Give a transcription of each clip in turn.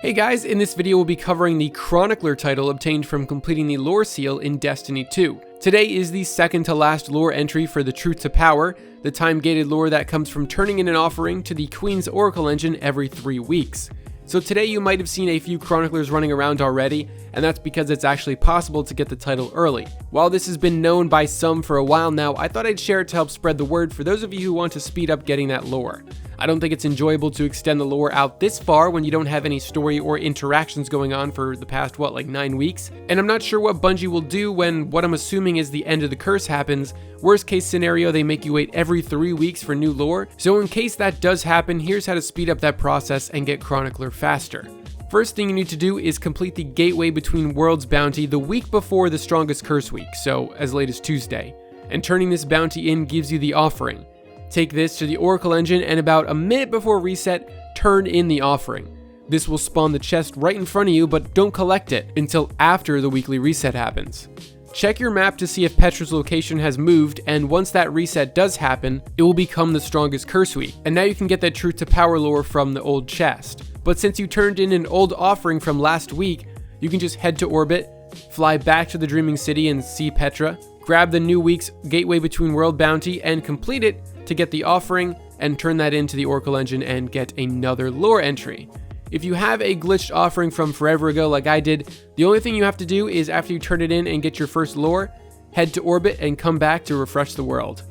Hey guys, in this video we'll be covering the Chronicler title obtained from completing the Lore Seal in Destiny 2. Today is the second to last lore entry for the Truth to Power, the time-gated lore that comes from turning in an offering to the Queen's Oracle Engine every 3 weeks. So today you might have seen a few Chroniclers running around already, and that's because it's actually possible to get the title early. While this has been known by some for a while now, I thought I'd share it to help spread the word for those of you who want to speed up getting that lore. I don't think it's enjoyable to extend the lore out this far when you don't have any story or interactions going on for the past, 9 weeks? And I'm not sure what Bungie will do when what I'm assuming is the end of the curse happens. Worst case scenario, they make you wait every 3 weeks for new lore. So in case that does happen, here's how to speed up that process and get Chronicler faster. First thing you need to do is complete the Gateway Between Worlds bounty the week before the Strongest Curse week, so as late as Tuesday. And turning this bounty in gives you the offering. Take this to the Oracle Engine and about a minute before reset, turn in the offering. This will spawn the chest right in front of you, but don't collect it until after the weekly reset happens. Check your map to see if Petra's location has moved, and once that reset does happen, it will become the Strongest Curse week, and now you can get that Truth to Power lore from the old chest. But since you turned in an old offering from last week, you can just head to orbit, fly back to the Dreaming City and see Petra, grab the new week's Gateway Between World bounty and complete it to get the offering and turn that into the Oracle Engine and get another lore entry. If you have a glitched offering from forever ago like I did, the only thing you have to do is after you turn it in and get your first lore, head to orbit and come back to refresh the world.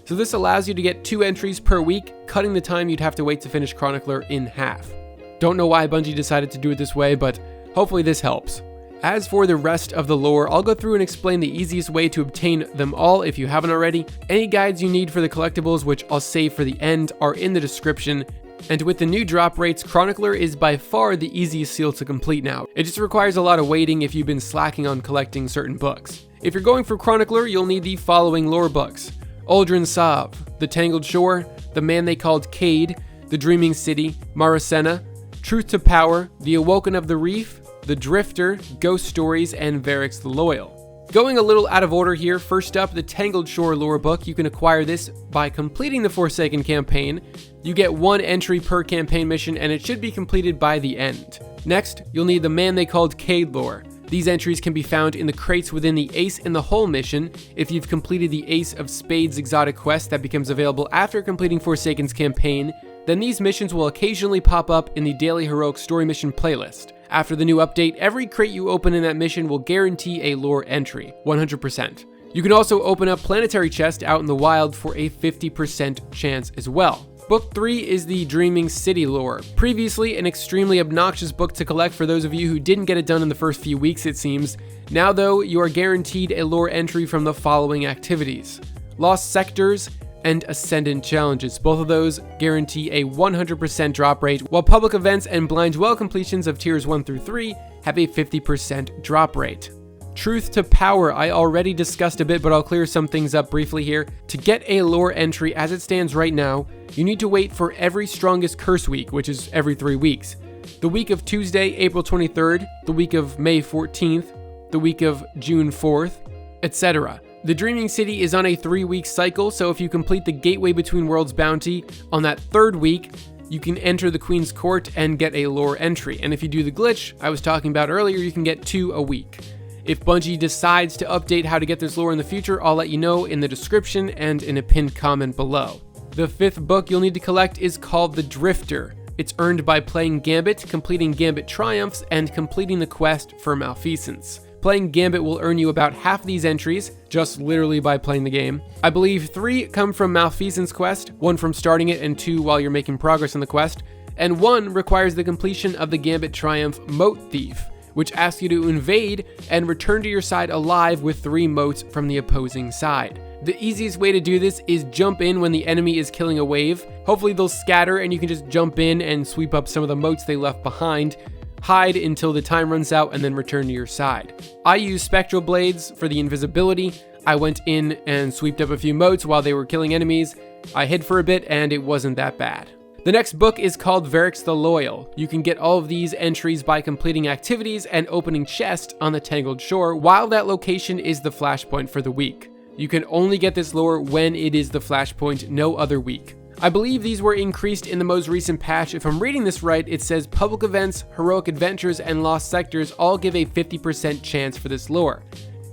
So this allows you to get 2 entries per week, cutting the time you'd have to wait to finish Chronicler in half. Don't know why Bungie decided to do it this way, but hopefully this helps. As for the rest of the lore, I'll go through and explain the easiest way to obtain them all if you haven't already. Any guides you need for the collectibles, which I'll save for the end, are in the description. And with the new drop rates, Chronicler is by far the easiest seal to complete now. It just requires a lot of waiting if you've been slacking on collecting certain books. If you're going for Chronicler, you'll need the following lore books: Uldren Sov, The Tangled Shore, The Man They Called Cayde, The Dreaming City, Marasenna, Truth to Power, The Awoken of the Reef, The Drifter, Ghost Stories, and Variks the Loyal. Going a little out of order here, first up, the Tangled Shore lore book. You can acquire this by completing the Forsaken campaign. You get 1 entry per campaign mission, and it should be completed by the end. Next, you'll need the Man They Called Cayde lore. These entries can be found in the crates within the Ace in the Hole mission. If you've completed the Ace of Spades exotic quest that becomes available after completing Forsaken's campaign, then these missions will occasionally pop up in the Daily Heroic Story Mission playlist. After the new update, every crate you open in that mission will guarantee a lore entry, 100%. You can also open up Planetary Chest out in the wild for a 50% chance as well. Book 3 is the Dreaming City lore. Previously an extremely obnoxious book to collect for those of you who didn't get it done in the first few weeks, it seems. Now though, you are guaranteed a lore entry from the following activities: Lost Sectors and Ascendant Challenges. Both of those guarantee a 100% drop rate, while public events and blind well completions of tiers 1 through 3 have a 50% drop rate. Truth to Power, I already discussed a bit, but I'll clear some things up briefly here. To get a lore entry as it stands right now, you need to wait for every Strongest Curse week, which is every 3 weeks. The week of Tuesday, April 23rd, the week of May 14th, the week of June 4th, etc. The Dreaming City is on a 3-week cycle, so if you complete the Gateway Between Worlds bounty on that 3rd week, you can enter the Queen's Court and get a lore entry. And if you do the glitch I was talking about earlier, you can get 2 a week. If Bungie decides to update how to get this lore in the future, I'll let you know in the description and in a pinned comment below. The 5th book you'll need to collect is called The Drifter. It's earned by playing Gambit, completing Gambit Triumphs, and completing the quest for Malfeasance. Playing Gambit will earn you about half these entries, just literally by playing the game. I believe 3 come from Malfeasance quest, 1 from starting it and 2 while you're making progress on the quest, and 1 requires the completion of the Gambit Triumph Moat Thief, which asks you to invade and return to your side alive with 3 moats from the opposing side. The easiest way to do this is jump in when the enemy is killing a wave. Hopefully they'll scatter and you can just jump in and sweep up some of the moats they left behind. Hide until the time runs out and then return to your side. I use Spectral Blades for the invisibility. I went in and sweeped up a few moats while they were killing enemies. I hid for a bit and it wasn't that bad. The next book is called Variks the Loyal. You can get all of these entries by completing activities and opening chests on the Tangled Shore, while that location is the flashpoint for the week. You can only get this lore when it is the flashpoint, no other week. I believe these were increased in the most recent patch. If I'm reading this right, it says public events, heroic adventures, and lost sectors all give a 50% chance for this lore.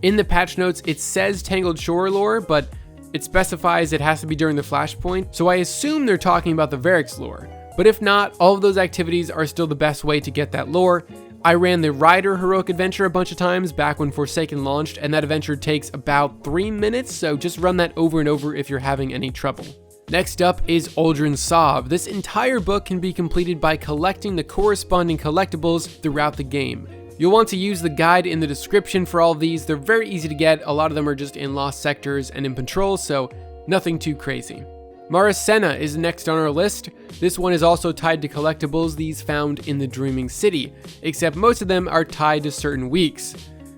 In the patch notes, it says Tangled Shore lore, but it specifies it has to be during the flashpoint, so I assume they're talking about the Variks lore. But if not, all of those activities are still the best way to get that lore. I ran the Rider heroic adventure a bunch of times back when Forsaken launched, and that adventure takes about 3 minutes, so just run that over and over if you're having any trouble. Next up is Uldren Sov. This entire book can be completed by collecting the corresponding collectibles throughout the game. You'll want to use the guide in the description for all of these. They're very easy to get. A lot of them are just in lost sectors and in patrol, so nothing too crazy. Marasenna is next on our list. This one is also tied to collectibles, these found in the Dreaming City, except most of them are tied to certain weeks.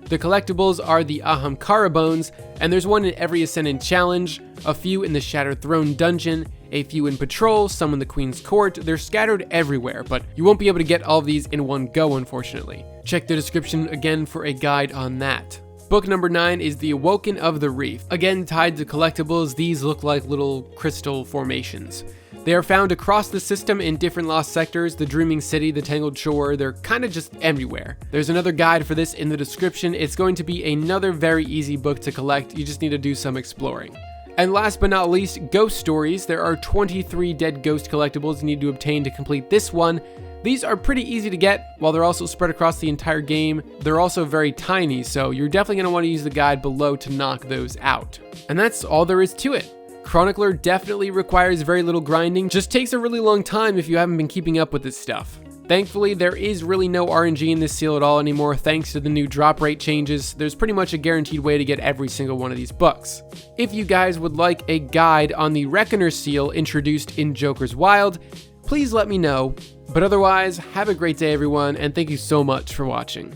The collectibles are the Ahamkara bones, and there's one in every Ascendant challenge, a few in the Shattered Throne dungeon, a few in patrol, some in the Queen's Court. They're scattered everywhere, but you won't be able to get all of these in one go, unfortunately. Check the description again for a guide on that. Book number 9 is the Awoken of the Reef. Again, tied to collectibles, these look like little crystal formations. They are found across the system in different lost sectors, the Dreaming City, the Tangled Shore, they're kind of just everywhere. There's another guide for this in the description. It's going to be another very easy book to collect, you just need to do some exploring. And last but not least, Ghost Stories. There are 23 dead ghost collectibles you need to obtain to complete this one. These are pretty easy to get, while they're also spread across the entire game. They're also very tiny, so you're definitely going to want to use the guide below to knock those out. And that's all there is to it. Chronicler definitely requires very little grinding, just takes a really long time if you haven't been keeping up with this stuff. Thankfully, there is really no RNG in this seal at all anymore thanks to the new drop rate changes. There's pretty much a guaranteed way to get every single one of these books. If you guys would like a guide on the Reckoner seal introduced in Joker's Wild, please let me know. But otherwise, have a great day everyone, and thank you so much for watching.